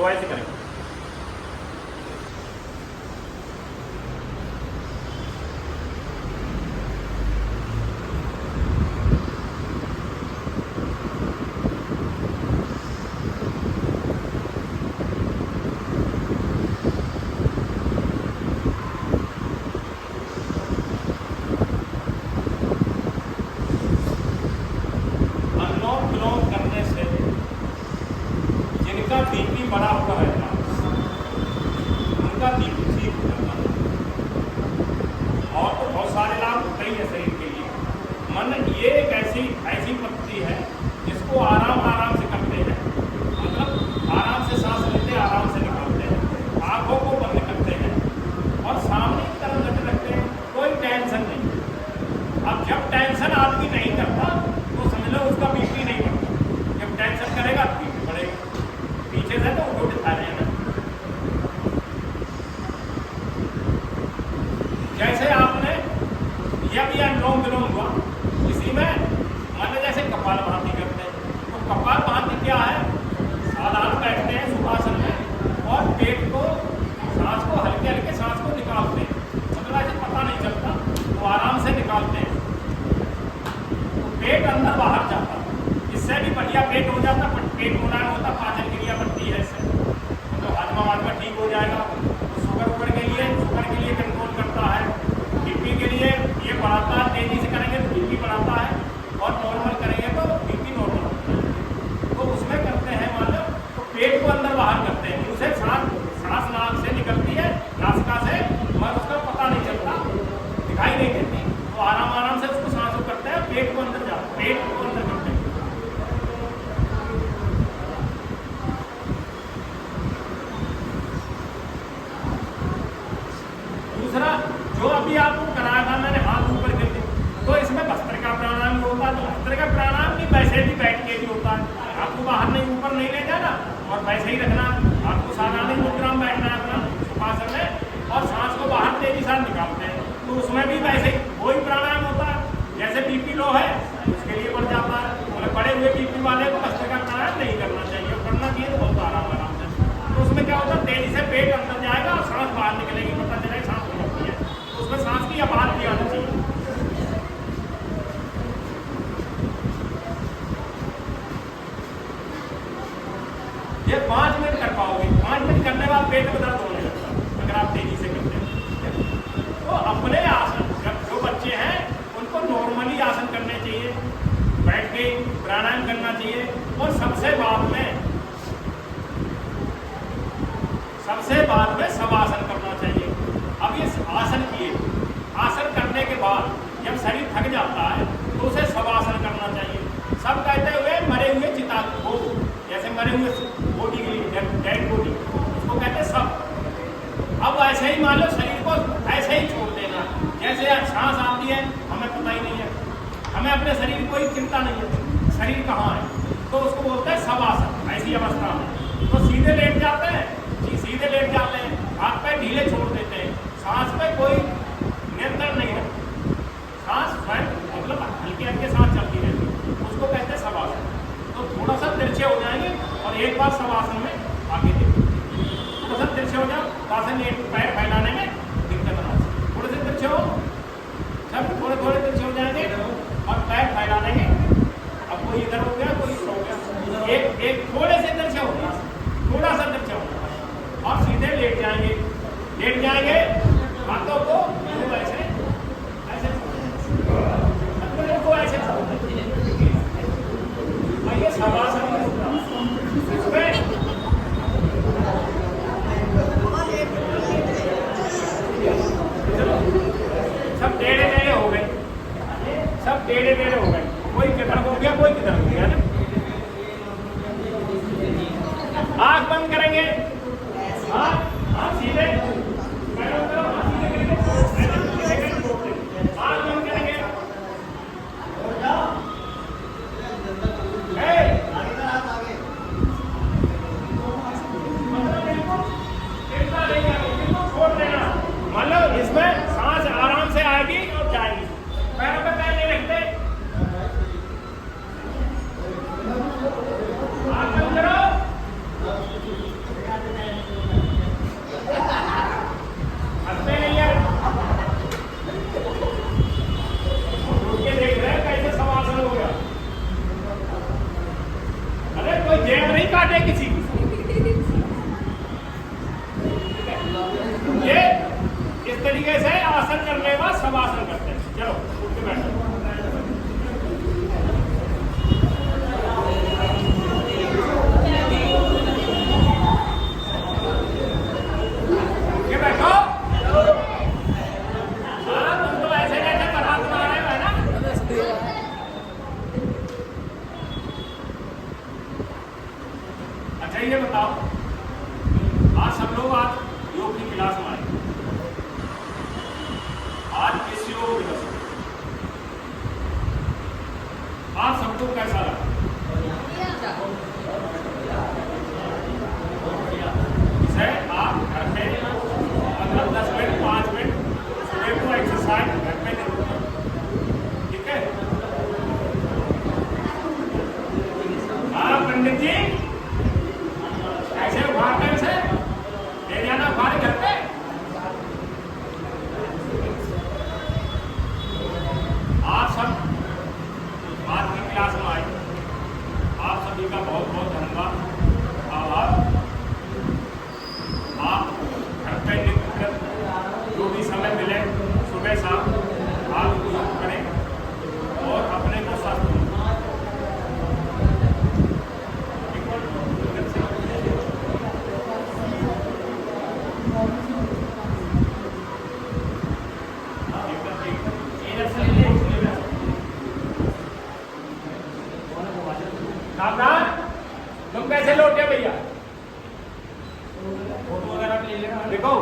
तो ऐसे करेंगे। बीपी बड़ा हुआ है उनका बीपी ठीक हो जाता है। और तो बहुत सारे लाभ होते ही है शरीर के लिए। मन ये एक ऐसी पद्धति है जिसको आराम से करते हैं, मतलब आराम से सांस लेते आराम से निकालते हैं, आंखों को बंद करते हैं और सामने की तरफ नजर रखते हैं, कोई टेंशन नहीं। अब जब टेंशन आदमी नहीं करता तो समझ लो उसका बीपी नहीं बढ़ता। जब टेंशन करेगा बीपी बढ़ेगा। पीछे से तो उठो दिखा रहे हैं ना। जैसे आपने यह भी अनुलोम विलोम हुआ, इसी में मान जैसे कपालभाति करते हैं, तो कपालभाति क्या है, साधारण बैठते हैं सुखासन में और पेट को सांस को हल्के हल्के सांस को निकालते हैं, मतलब ऐसे पता नहीं चलता, तो आराम से निकालते हैं तो पेट अंदर बाहर जाता। इससे भी बढ़िया पेट हो जाता, पेट होना होता, पाचन क्रिया बनती है इससे, तो हाजमा वाजमा ठीक हो जाएगा। तो शुगर के लिए कंट्रोल करता है, बीपी के लिए ये बढ़ाता है, तेजी से करेंगे तो बीपी बढ़ाता है और नॉर्मल करेंगे तो बीपी नॉर्मल होता है। तो उसमें करते हैं मतलब तो पेट को अंदर बाहर करते हैं, मुँह से सांस नाक से निकलती है, नासिका से, मगर उसका पता नहीं चलता, दिखाई नहीं देती, तो आराम से उसको सांस करते हैं, पेट को अंदर जाता, पेट को अंदर करते हैं। दूसरा जो अभी आपको कराया था मैंने हाथ ऊपर करके, तो इसमें भस्त्रिका प्राणायाम होता है। तो भस्त्रिका प्राणायाम भी वैसे भी बैठ के भी होता है, आपको बाहर नहीं ऊपर नहीं ले जाना और वैसे ही रखना, आपको साधारण मुद्रा में बैठना है अपना सुखासन में और सांस को बाहर तेजी से निकालते हैं। तो उसमें भी वैसे ही वही प्राणायाम होता है। जैसे बीपी लो है उसके लिए बढ़ जाता है, मतलब बड़े हुए बीपी वाले को भस्त्रिका प्राणायाम नहीं करना चाहिए, करना चाहिए तो बहुत आराम से। तो उसमें क्या होता है, तेजी से पेट अंदर जाएगा और सांस बाहर निकलेगी, पता चलेगा सांस निकलती है, तो उसमें सांस की आवाज भी आनी चाहिए। ये 5 मिनट कर पाओगे, 5 मिनट करने के बाद पेट में दर्द होने लगता है अगर आप तेजी से करते हैं। तो अपने आसन जो बच्चे हैं उनको नॉर्मली आसन करने चाहिए, बैठ के प्राणायाम करना चाहिए और सबसे बाद में शवासन करना चाहिए। अब ये आसन किए, आसन करने के बाद जब शरीर थक जाता है तो उसे शवासन करना चाहिए। सब कहते हुए मरे हुए चिता को, जैसे मरे हुए बॉडी के लिए डेड बॉडी उसको कहते हैं सब। अब ऐसे ही मान लो शरीर को ऐसे ही छोड़ देना, जैसे सांस आती है हमें पता ही नहीं है, हमें अपने शरीर की कोई चिंता नहीं है, शरीर कहाँ है, तो उसको बोलते हैं शवासन। ऐसी अवस्था में तो सीधे लेट जाते हैं, हाथ पैर ढीले छोड़ देते हैं, सांस पे कोई नियंत्रण नहीं है, सांस स्वयं मतलब हल्के हल्के सांस चलती रहती है, उसको कहते हैं शवासन। तो थोड़ा सा तिरछे हो जाएंगे और एक बार शवासन में आगे देखिए, थोड़ा सा तिरछे हो जाओ, आसन एक पैर फैलाने में दिक्कत ना हो, थोड़े से तिरछे हो, सब थोड़े तिरछे हो जाएंगे और पैर फैला देंगे। अब कोई इधर हो गया कोई इधर हो गया, एक थोड़े से तिरछे हो गया, थोड़ा सा तिरछे हो गया और सीधे लेट जाएंगे, हाथों को ऐसे को ऐसे ये शवासन सब टेढ़े हो गए, कोई किधर हो गया कोई किधर हो गया ना। आँख बंद करेंगे, हाथ सीधे, आँख बंद करेंगे, छोड़ देना, मतलब इसमें सांस आराम से आएगी और जाएगी, पैरों पे पैर नहीं रखते, आँख बंद करो, आओ। आज सब लोग आज योग की क्लास में आए। आज इस योग दिवस आज सबको कैसा लगा? इसे आप घर में मतलब 10 मिनट 5 मिनट सुबह को एक्सरसाइज घर में करो, ठीक है? हाँ पंडित जी, ऐसे उखाड़ कर से ले जाना उखाड़ घर पे। आप सब आज की क्लास में आए, आप सभी का बहुत बहुत धन्यवाद, आभार। आप घर पे नित्य जो भी समय मिले सुबह शाम आप योग करें और अपने को स्वस्थ करें। कामरान, तुम कैसे लौटे भैया? फोटो वगैरह ले लेना, देखो।